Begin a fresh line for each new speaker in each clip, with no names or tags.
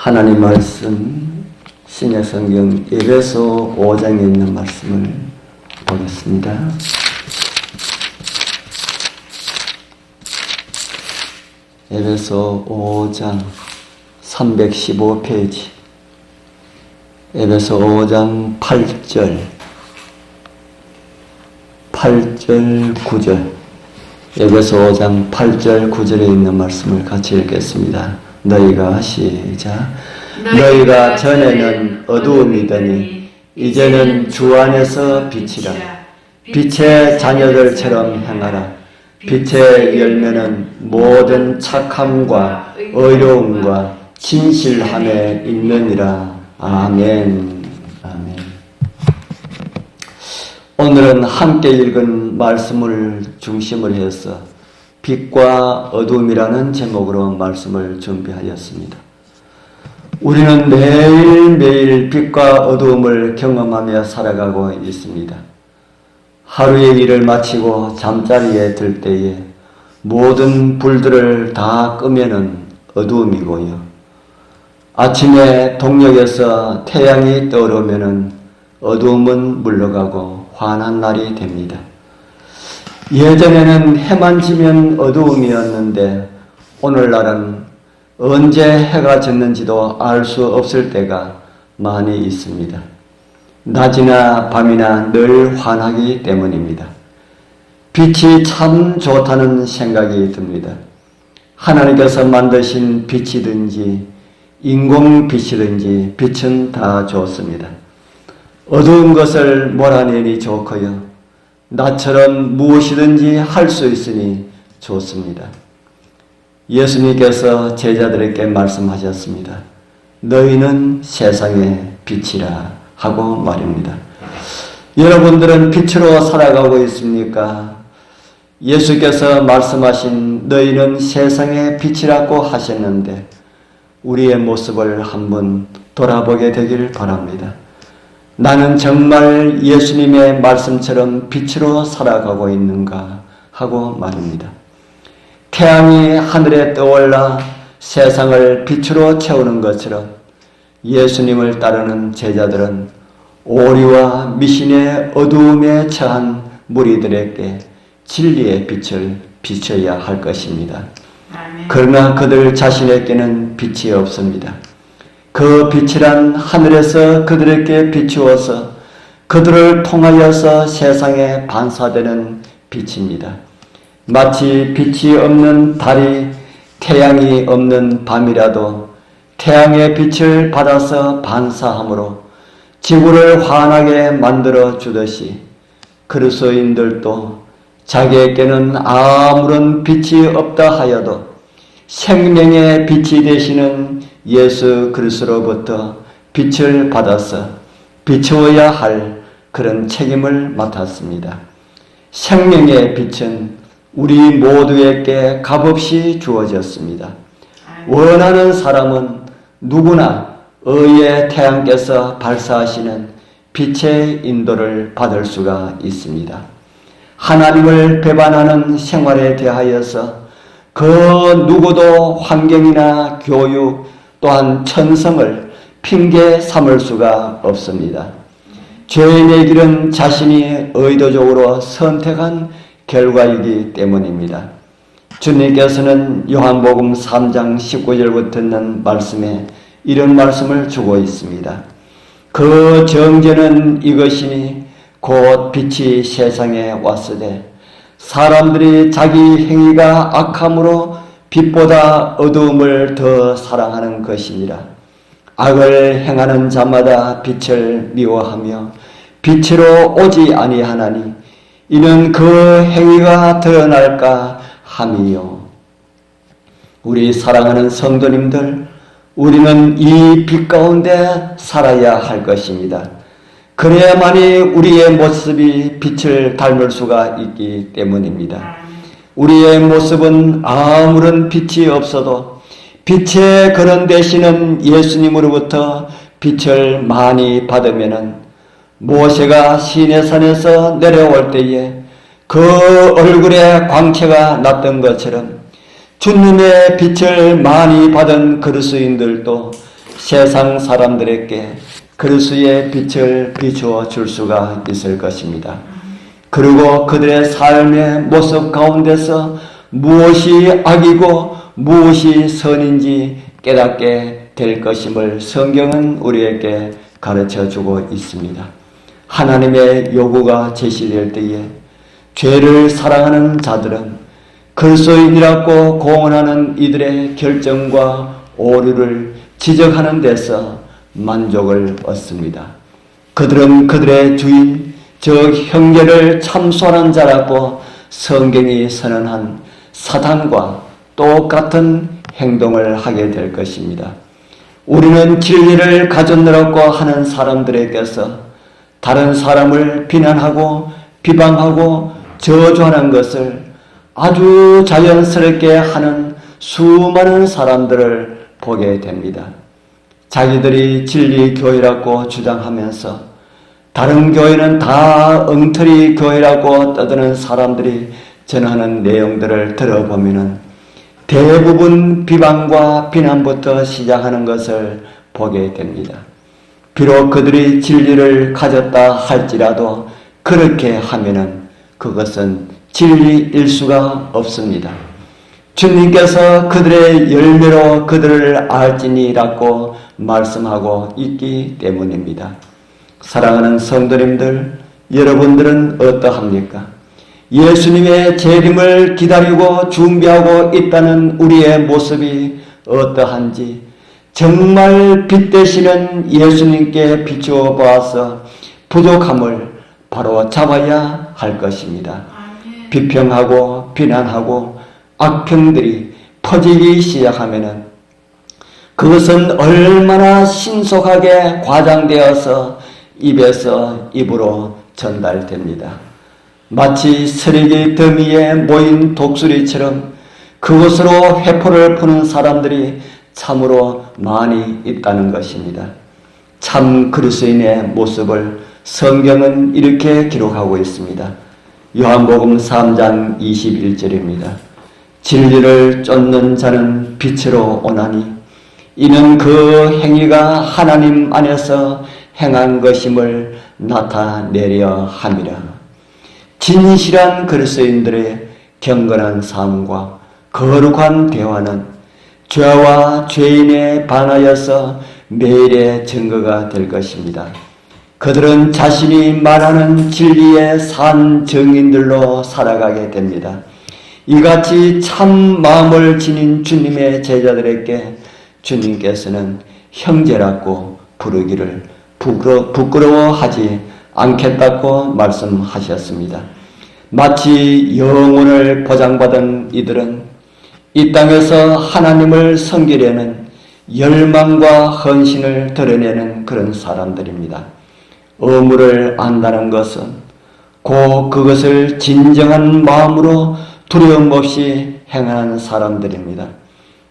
하나님 말씀 신약 성경 에베소 5장에 있는 말씀을 보겠습니다. 에베소 5장 315페이지 에베소 5장 8절 9절 에베소 5장 8절 9절에 있는 말씀을 같이 읽겠습니다. 너희가 시작. 너희가 전에는 어두움이더니 이제는 주 안에서 빛이라. 빛의 자녀들처럼 행하라. 빛의 열매는 모든 착함과 의로움과 진실함에 있느니라. 아멘. 아멘. 오늘은 함께 읽은 말씀을 중심으로 해서 빛과 어둠이라는 제목으로 말씀을 준비하였습니다. 우리는 매일매일 빛과 어두움을 경험하며 살아가고 있습니다. 하루의 일을 마치고 잠자리에 들 때에 모든 불들을 다 끄면은 어두움이고요. 아침에 동력에서 태양이 떠오르면은 어두움은 물러가고 환한 날이 됩니다. 예전에는 해만 지면 어두움이었는데 오늘날은 언제 해가 졌는지도 알 수 없을 때가 많이 있습니다. 낮이나 밤이나 늘 환하기 때문입니다. 빛이 참 좋다는 생각이 듭니다. 하나님께서 만드신 빛이든지 인공빛이든지 빛은 다 좋습니다. 어두운 것을 몰아내니 좋고요. 나처럼 무엇이든지 할 수 있으니 좋습니다. 예수님께서 제자들에게 말씀하셨습니다. 너희는 세상의 빛이라 하고 말입니다. 여러분들은 빛으로 살아가고 있습니까? 예수께서 말씀하신 너희는 세상의 빛이라고 하셨는데 우리의 모습을 한번 돌아보게 되길 바랍니다. 나는 정말 예수님의 말씀처럼 빛으로 살아가고 있는가 하고 말입니다. 태양이 하늘에 떠올라 세상을 빛으로 채우는 것처럼 예수님을 따르는 제자들은 오리와 미신의 어두움에 처한 무리들에게 진리의 빛을 비춰야 할 것입니다. 그러나 그들 자신에게는 빛이 없습니다. 그 빛이란 하늘에서 그들에게 비추어서 그들을 통하여서 세상에 반사되는 빛입니다. 마치 빛이 없는 달이 태양이 없는 밤이라도 태양의 빛을 받아서 반사함으로 지구를 환하게 만들어 주듯이 그리스도인들도 자기에게는 아무런 빛이 없다 하여도 생명의 빛이 되시는 예수 그리스도로부터 빛을 받아서 비추어야 할 그런 책임을 맡았습니다. 생명의 빛은 우리 모두에게 값없이 주어졌습니다. 원하는 사람은 누구나 의의 태양께서 발사하시는 빛의 인도를 받을 수가 있습니다. 하나님을 배반하는 생활에 대하여서 그 누구도 환경이나 교육 또한 천성을 핑계 삼을 수가 없습니다. 죄인의 길은 자신이 의도적으로 선택한 결과이기 때문입니다. 주님께서는 요한복음 3장 19절부터 있는 말씀에 이런 말씀을 주고 있습니다. 그 정죄는 이것이니 곧 빛이 세상에 왔으되 사람들이 자기 행위가 악함으로 빛보다 어두움을 더 사랑하는 것이니라. 악을 행하는 자마다 빛을 미워하며 빛으로 오지 아니하나니 이는 그 행위가 드러날까 함이요. 우리 사랑하는 성도님들, 우리는 이 빛 가운데 살아야 할 것입니다. 그래야만이 우리의 모습이 빛을 닮을 수가 있기 때문입니다. 우리의 모습은 아무런 빛이 없어도 빛의 근원 되시는 예수님으로부터 빛을 많이 받으면은 모세가 시내산에서 내려올 때에 그 얼굴에 광채가 났던 것처럼 주님의 빛을 많이 받은 그리스도인들도 세상 사람들에게 그리스도의 빛을 비추어 줄 수가 있을 것입니다. 그리고 그들의 삶의 모습 가운데서 무엇이 악이고 무엇이 선인지 깨닫게 될 것임을 성경은 우리에게 가르쳐 주고 있습니다. 하나님의 요구가 제시될 때에 죄를 사랑하는 자들은 그리스도인이라고 공언하는 이들의 결정과 오류를 지적하는 데서 만족을 얻습니다. 그들은 그들의 주인, 저 형제를 참소하는 자라고 성경이 선언한 사단과 똑같은 행동을 하게 될 것입니다. 우리는 진리를 가졌노라고 하는 사람들에게서 다른 사람을 비난하고 비방하고 저주하는 것을 아주 자연스럽게 하는 수많은 사람들을 보게 됩니다. 자기들이 진리 교회라고 주장하면서 다른 교회는 다 엉터리 교회라고 떠드는 사람들이 전하는 내용들을 들어보면 대부분 비방과 비난부터 시작하는 것을 보게 됩니다. 비록 그들이 진리를 가졌다 할지라도 그렇게 하면은 그것은 진리일 수가 없습니다. 주님께서 그들의 열매로 그들을 알지니라고 말씀하고 있기 때문입니다. 사랑하는 성도님들, 여러분들은 어떠합니까? 예수님의 재림을 기다리고 준비하고 있다는 우리의 모습이 어떠한지 정말 빛 되시는 예수님께 비추어 보아서 부족함을 바로 잡아야 할 것입니다. 비평하고 비난하고 악평들이 퍼지기 시작하면은 그것은 얼마나 신속하게 과장되어서 입에서 입으로 전달됩니다. 마치 쓰레기 더미에 모인 독수리처럼 그곳으로 회포를 푸는 사람들이 참으로 많이 있다는 것입니다. 참 그리스도인의 모습을 성경은 이렇게 기록하고 있습니다. 요한복음 3장 21절입니다. 진리를 쫓는 자는 빛으로 오나니 이는 그 행위가 하나님 안에서 행한 것임을 나타내려 함이라. 진실한 그리스도인들의 경건한 삶과 거룩한 대화는 죄와 죄인에 반하여서 매일의 증거가 될 것입니다. 그들은 자신이 말하는 진리의 산 증인들로 살아가게 됩니다. 이같이 참 마음을 지닌 주님의 제자들에게 주님께서는 형제라고 부르기를 부끄러워하지 않겠다고 말씀하셨습니다. 마치 영혼을 보장받은 이들은 이 땅에서 하나님을 섬기려는 열망과 헌신을 드러내는 그런 사람들입니다. 의무를 안다는 것은 곧 그것을 진정한 마음으로 두려움 없이 행하는 사람들입니다.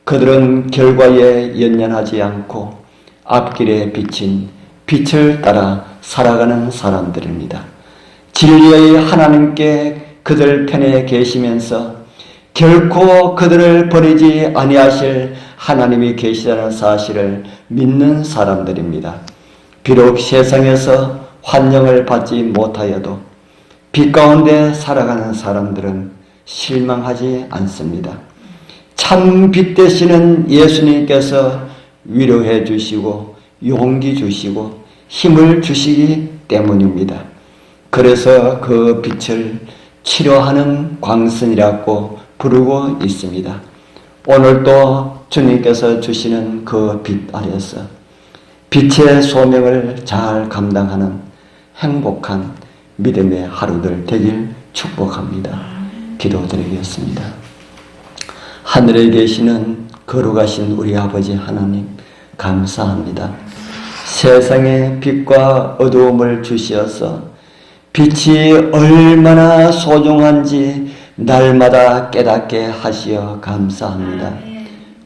그들은 결과에 연연하지 않고 앞길에 비친 빛을 따라 살아가는 사람들입니다. 진리의 하나님께 그들 편에 계시면서 결코 그들을 버리지 아니하실 하나님이 계시다는 사실을 믿는 사람들입니다. 비록 세상에서 환영을 받지 못하여도 빛 가운데 살아가는 사람들은 실망하지 않습니다. 참 빛 되시는 예수님께서 위로해 주시고 용기 주시고 힘을 주시기 때문입니다. 그래서 그 빛을 치료하는 광선이라고 부르고 있습니다. 오늘도 주님께서 주시는 그 빛 아래서 빛의 소명을 잘 감당하는 행복한 믿음의 하루들 되길 축복합니다. 기도드리겠습니다. 하늘에 계시는 거룩하신 우리 아버지 하나님 감사합니다. 세상에 빛과 어두움을 주시어서 빛이 얼마나 소중한지 날마다 깨닫게 하시어 감사합니다.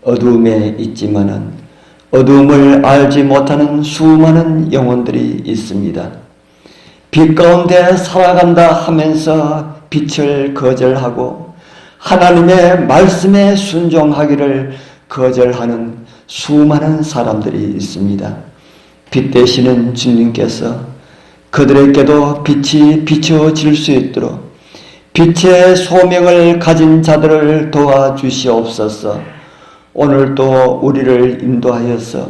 어두움에 있지만은 어두움을 알지 못하는 수많은 영혼들이 있습니다. 빛 가운데 살아간다 하면서 빛을 거절하고 하나님의 말씀에 순종하기를 거절하는 수많은 사람들이 있습니다. 빛 되시는 주님께서 그들에게도 빛이 비춰질 수 있도록 빛의 소명을 가진 자들을 도와주시옵소서. 오늘도 우리를 인도하여서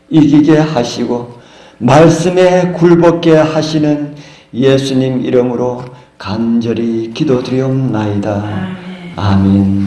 이기게 하시고 말씀에 굴복게 하시는 예수님 이름으로 간절히 기도드리옵나이다. 아멘.